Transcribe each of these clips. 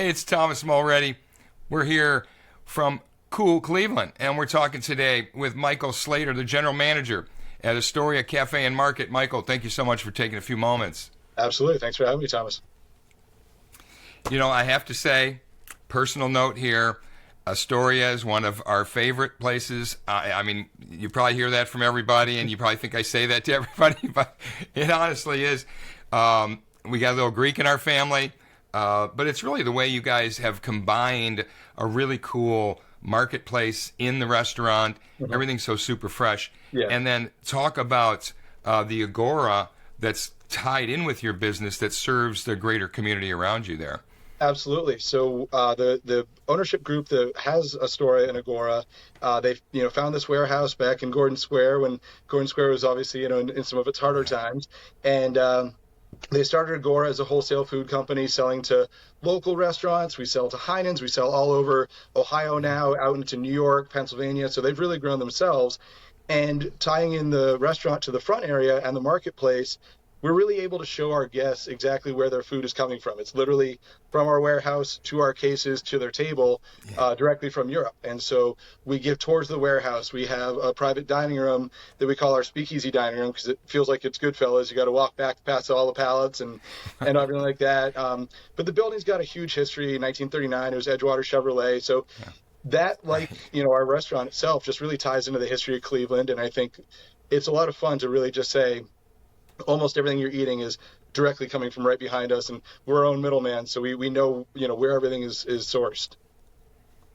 It's Thomas Mulready. We're here from CoolCleveland, and we're talking today with Michael Slater, the general manager at Astoria Café and Market. Michael, thank you so much for taking a few moments. Absolutely. Thanks for having me, Thomas. You know, I have to say, personal note here, Astoria is one of our favorite places. I mean, you probably hear that from everybody, and you probably think I say that to everybody, but it honestly is. We got a little Greek in our family, but it's really the way you guys have combined a really cool marketplace in the restaurant. Mm-hmm. Everything's so super fresh. Yeah. And then talk about the Agora that's tied in with your business that serves the greater community around you there. Absolutely. So the ownership group that has Astoria and Agora, they found this warehouse back in Gordon Square when Gordon Square was obviously in some of its harder times, and they started Agora as a wholesale food company selling to local restaurants. We sell to Heinen's. We sell all over Ohio now, out into New York, Pennsylvania. So they've really grown themselves. And tying in the restaurant to the front area and the marketplace, we're really able to show our guests exactly where their food is coming from. It's literally from our warehouse to our cases to their table, directly from Europe. And so we give tours of the warehouse. We have a private dining room that we call our speakeasy dining room because it feels like it's Goodfellas. You got to walk back past all the pallets and everything like that. But the building's got a huge history. 1939, it was Edgewater Chevrolet. So that, our restaurant itself just really ties into the history of Cleveland. And I think it's a lot of fun to really just say, almost everything you're eating is directly coming from right behind us, and we're our own middleman, so we know where everything is sourced.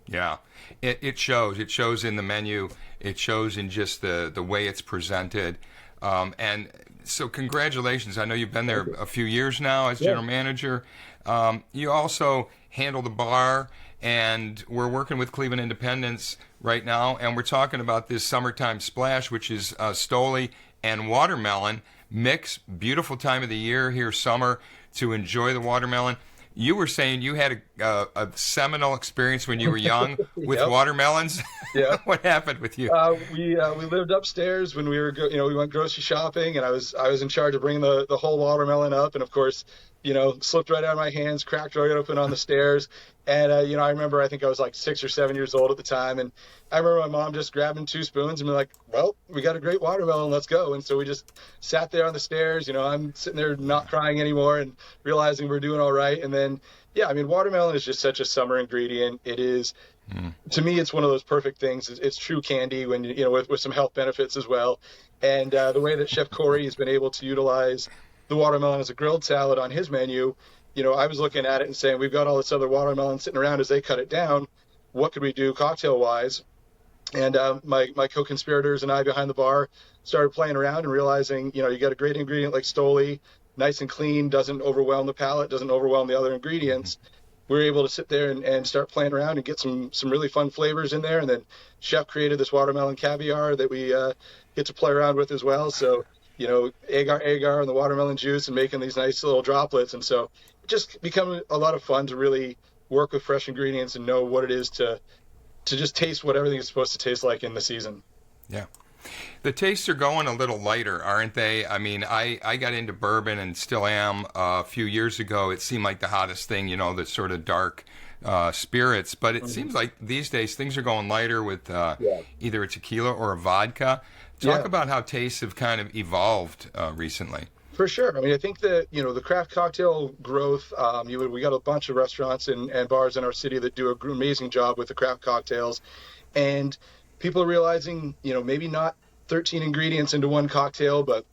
Yeah, it shows. It shows in the menu. It shows in just the way it's presented. And so congratulations. I know you've been there a few years now as general manager. You also handle the bar, and we're working with Cleveland Independence right now, and we're talking about this summertime splash, which is Stoli and watermelon mix. Beautiful time of the year here, summer, to enjoy the watermelon. You were saying you had a seminal experience when you were young with watermelons. Yeah. What happened with you? We lived upstairs when we were we went grocery shopping, and I was in charge of bringing the whole watermelon up, and of course, slipped right out of my hands, cracked right open on the stairs. And, I remember, I think I was like 6 or 7 years old at the time. And I remember my mom just grabbing 2 spoons and be like, well, we got a great watermelon, let's go. And so we just sat there on the stairs. I'm sitting there not crying anymore and realizing we're doing all right. And then, watermelon is just such a summer ingredient. It is, to me, it's one of those perfect things. It's true candy when, with some health benefits as well. And the way that Chef Corey has been able to utilize the watermelon as a grilled salad on his menu, I was looking at it and saying, we've got all this other watermelon sitting around as they cut it down. What could we do cocktail-wise? And my co-conspirators and I behind the bar started playing around and realizing, you got a great ingredient like Stoli, nice and clean, doesn't overwhelm the palate, doesn't overwhelm the other ingredients. We were able to sit there and start playing around and get some really fun flavors in there. And then Chef created this watermelon caviar that we get to play around with as well. So, agar and the watermelon juice and making these nice little droplets. And so it just become a lot of fun to really work with fresh ingredients and know what it is to just taste what everything is supposed to taste like in the season. Yeah. The tastes are going a little lighter, aren't they? I mean, I got into bourbon and still am a few years ago. It seemed like the hottest thing, the sort of dark spirits. But it seems like these days things are going lighter with either a tequila or a vodka. Talk about how tastes have kind of evolved recently. For sure. I mean, I think that, the craft cocktail growth, we got a bunch of restaurants and bars in our city that do an amazing job with the craft cocktails. And people are realizing, maybe not 13 ingredients into one cocktail, but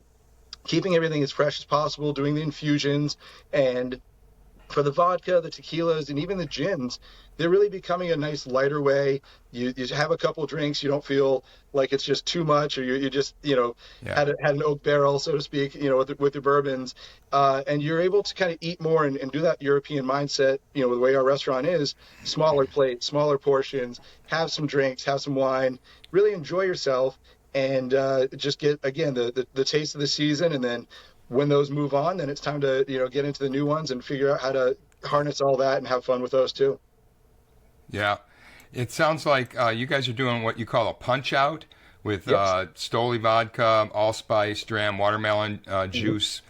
keeping everything as fresh as possible, doing the infusions. And for the vodka, the tequilas, and even the gins, they're really becoming a nice lighter way. You have a couple drinks, you don't feel like it's just too much, or you just had an oak barrel, so to speak, with the bourbons, and you're able to kind of eat more and do that European mindset. The way our restaurant is, smaller plates, smaller portions, have some drinks, have some wine, really enjoy yourself, and just get again the taste of the season, and then when those move on, then it's time to get into the new ones and figure out how to harness all that and have fun with those too. Yeah, it sounds like you guys are doing what you call a punch out with Stoli Vodka, allspice, dram, watermelon juice,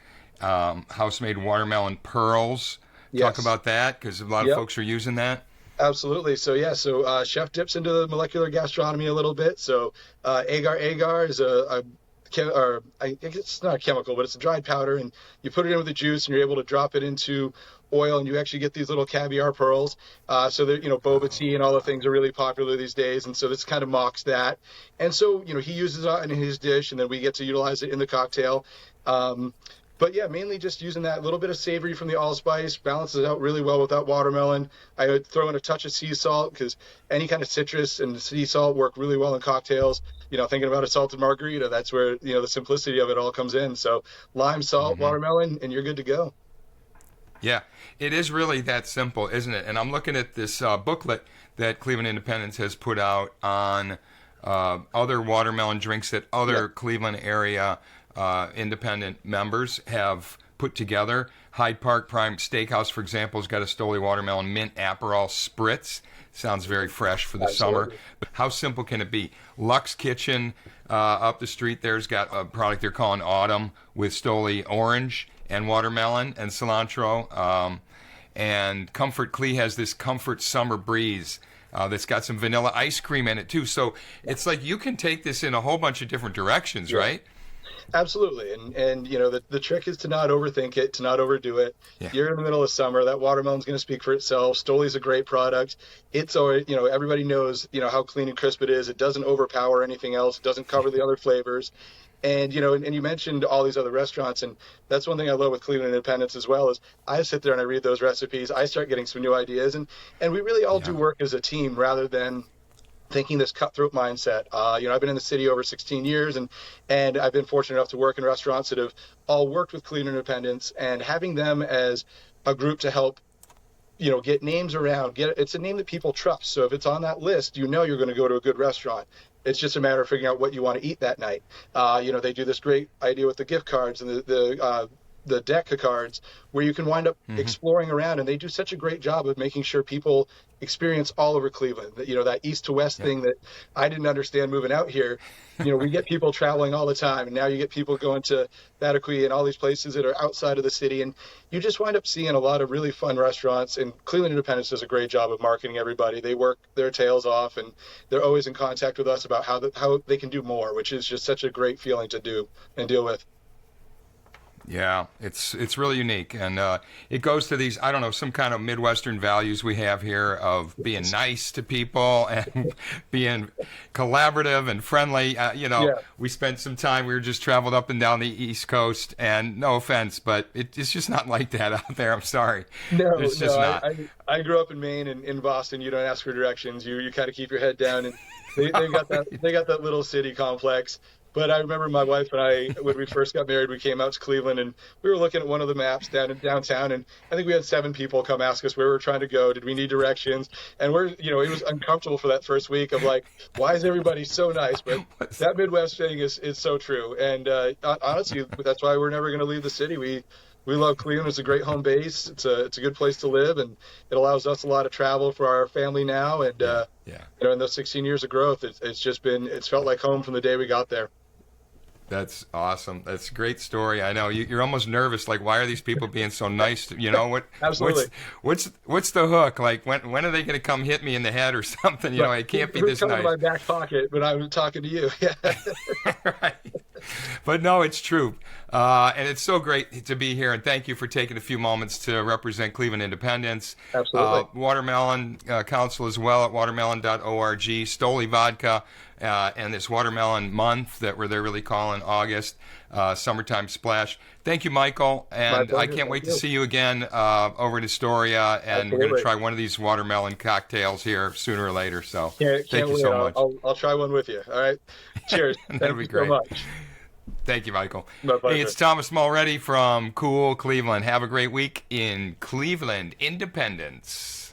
house-made watermelon pearls, Talk Yes. about that, because a lot of Yep. folks are using that. Absolutely. So yeah, chef dips into the molecular gastronomy a little bit. So agar is or I guess it's not a chemical, but it's a dried powder, and you put it in with the juice, and you're able to drop it into oil, and you actually get these little caviar pearls. So that boba tea and all the things are really popular these days, and so this kind of mocks that. And so he uses it in his dish, and then we get to utilize it in the cocktail. Um, but yeah, mainly just using that little bit of savory from the allspice, balances out really well with that watermelon. I would throw in a touch of sea salt because any kind of citrus and sea salt work really well in cocktails. Thinking about a salted margarita, that's where, the simplicity of it all comes in. So lime, salt, Hmm. watermelon, and you're good to go. Yeah, it is really that simple, isn't it? And I'm looking at this booklet that Cleveland Independence has put out on other watermelon drinks that other Yep. Cleveland area independent members have put together. Hyde Park Prime Steakhouse, for example, has got a Stoli Watermelon Mint Aperol Spritz. Sounds very fresh for the summer. Absolutely. But how simple can it be? Lux Kitchen up the street there's got a product they're calling Autumn with Stoli Orange and watermelon and cilantro. And Comfort Clee has this Comfort Summer Breeze that's got some vanilla ice cream in it too. So it's like you can take this in a whole bunch of different directions, Yeah. right? Absolutely. And the trick is to not overthink it, to not overdo it. Yeah. You're in the middle of summer. That watermelon's going to speak for itself. Stoli's a great product. It's always, everybody knows, how clean and crisp it is. It doesn't overpower anything else. It doesn't cover the other flavors. And and you mentioned all these other restaurants, and that's one thing I love with Cleveland Independence as well is I sit there and I read those recipes. I start getting some new ideas, and we really all do Yeah. work as a team rather than thinking this cutthroat mindset. I've been in the city over 16 years, and I've been fortunate enough to work in restaurants that have all worked with Cleveland Independence, and having them as a group to help get names around. It's a name that people trust. So if it's on that list, you're going to go to a good restaurant. It's just a matter of figuring out what you want to eat that night. They do this great idea with the gift cards and the deck of cards where you can wind up exploring around, and they do such a great job of making sure people experience all over Cleveland. That east to west thing that I didn't understand moving out here. We get people traveling all the time, and now you get people going to Batuqui and all these places that are outside of the city, and you just wind up seeing a lot of really fun restaurants. And Cleveland Independence does a great job of marketing everybody. They work their tails off, and they're always in contact with us about how they can do more, which is just such a great feeling to do and deal with. Yeah, it's really unique, and it goes to these, I don't know, some kind of Midwestern values we have here of being nice to people and being collaborative and friendly. Yeah. We spent some time, we were just traveled up and down the East Coast, and no offense, but it's just not like that out there. I'm sorry. No, It's just no. not. I grew up in Maine and in Boston. You don't ask for directions. You kind of keep your head down, and they got that little city complex. But I remember my wife and I, when we first got married, we came out to Cleveland, and we were looking at one of the maps down in downtown, and I think we had 7 people come ask us where we were trying to go. Did we need directions? And it was uncomfortable for that first week of like, why is everybody so nice? But that Midwest thing is so true. And honestly, that's why we're never going to leave the city. We love Cleveland. It's a great home base. It's a good place to live, and it allows us a lot of travel for our family now. And Yeah. in those 16 years of growth, it's felt like home from the day we got there. That's awesome. That's a great story. I know you're almost nervous. Like, why are these people being so nice? Absolutely. What's the hook? Like, when are they going to come hit me in the head or something? It can't be this coming nice. to my back pocket when I'm talking to you. Yeah. Right. But no, it's true. And it's so great to be here. And thank you for taking a few moments to represent Cleveland Independence. Absolutely. Watermelon Council as well at watermelon.org. Stoli Vodka and this Watermelon Month that they're really calling August. Summertime Splash. Thank you, Michael. And pleasure. I can't wait Thank to you. see you again over in Astoria. And we're going to Absolutely. try one of these watermelon cocktails here sooner or later. So Can't thank you wait. so much. I'll try one with you. All right. Cheers. That'd Thank be you great. so much. Thank you, Michael. My pleasure. Hey, it's Thomas Mulready from CoolCleveland. Have a great week in Cleveland Independence.